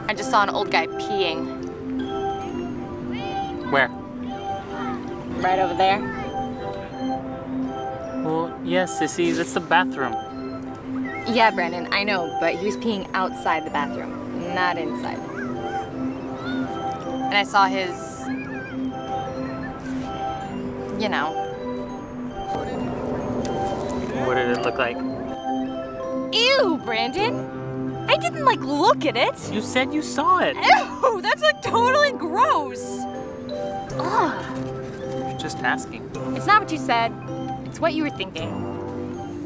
I just saw an old guy peeing. Where? Right over there. Well, yes, Sissy, that's the bathroom. Yeah, Brandon, I know, but he was peeing outside the bathroom, not inside. And I saw his, you know. What did it look like? Ew, Brandon! I didn't like look at it. You said you saw it. Ew, that's like totally gross. Ugh. You're just asking. It's not what you said. It's what you were thinking.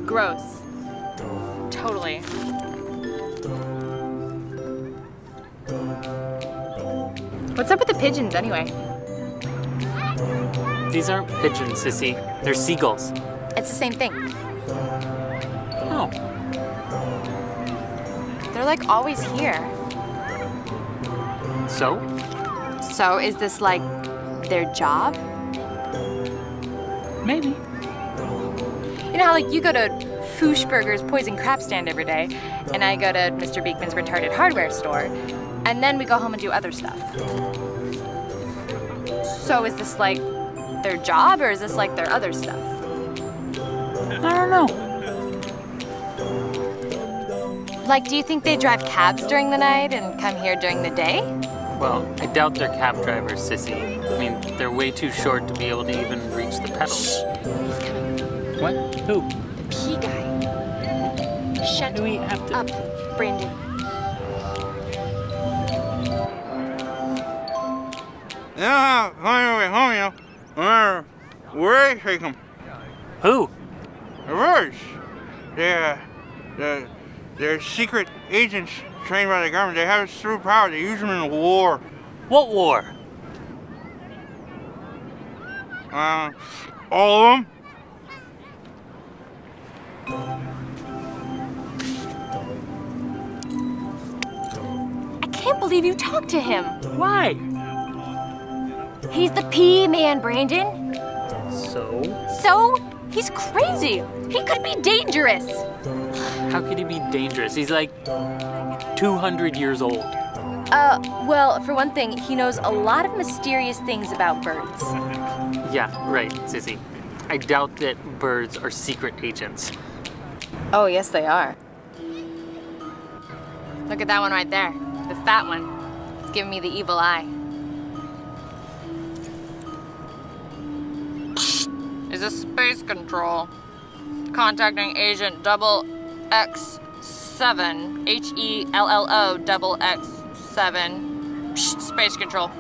Gross. Totally. What's up with the pigeons anyway? These aren't pigeons, Sissy. They're seagulls. It's the same thing. Oh. They're like always here. So? So is this like their job? Maybe. You know how like you go to Fushburger's Poison Crab Stand every day, and I go to Mr. Beekman's retarded hardware store, and then we go home and do other stuff. So is this like their job, or is this like their other stuff? I don't know. Like, do you think they drive cabs during the night and come here during the day? Well, I doubt they're cab drivers, Sissy. I mean, they're way too short to be able to even reach the pedals. Shh, he's coming. What? Who? The pea guy. Shut Do we have to... up, Brandon. Yeah, on way home, you know. Where they take them? Who? The birds. They're secret agents trained by the government. They have a superpower. They use them in the war. What war? All of them. I can't believe you talked to him. Why? He's the pea man, Brandon. So? So? He's crazy. He could be dangerous. How could he be dangerous? He's like 200 years old. Well, for one thing, he knows a lot of mysterious things about birds. Yeah, right, Sissy. I doubt that birds are secret agents. Oh, yes, they are. Look at that one right there. The fat one. It's giving me the evil eye. Is this space control? Contacting agent XX7. HELLO XX7. Space control.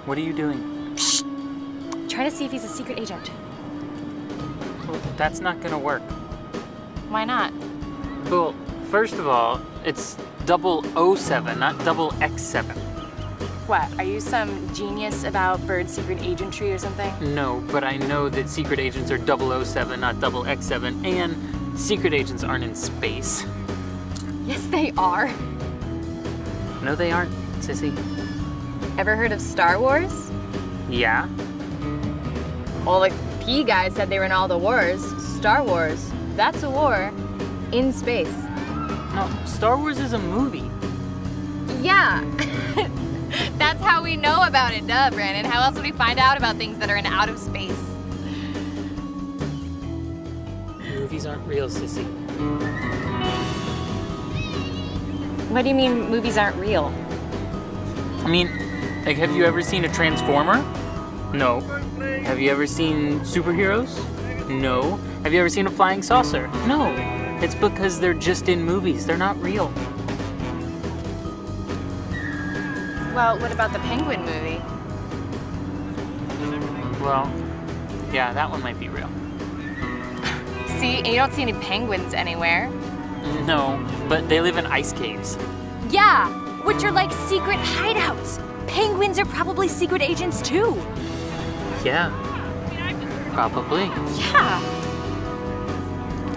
What are you doing? Trying to see if he's a secret agent. Well, that's not gonna work. Why not? Well, first of all, it's 007, not XX7. What, are you some genius about bird secret agentry or something? No, but I know that secret agents are 007, not XX7, and secret agents aren't in space. Yes, they are. No, they aren't, Sissy. Ever heard of Star Wars? Yeah? Well, the P guy said they were in all the wars. Star Wars, that's a war in space. No, Star Wars is a movie. Yeah. That's how we know about it, duh, Brandon. How else would we find out about things that are in out of space? Movies aren't real, Sissy. What do you mean movies aren't real? I mean, like, have you ever seen a Transformer? No. Have you ever seen superheroes? No. Have you ever seen a flying saucer? No. It's because they're just in movies. They're not real. Well, what about the Penguin movie? Well, yeah, that one might be real. See, and you don't see any penguins anywhere. No, but they live in ice caves. Yeah, which are like secret hideouts. Penguins are probably secret agents too. Yeah, probably. Yeah.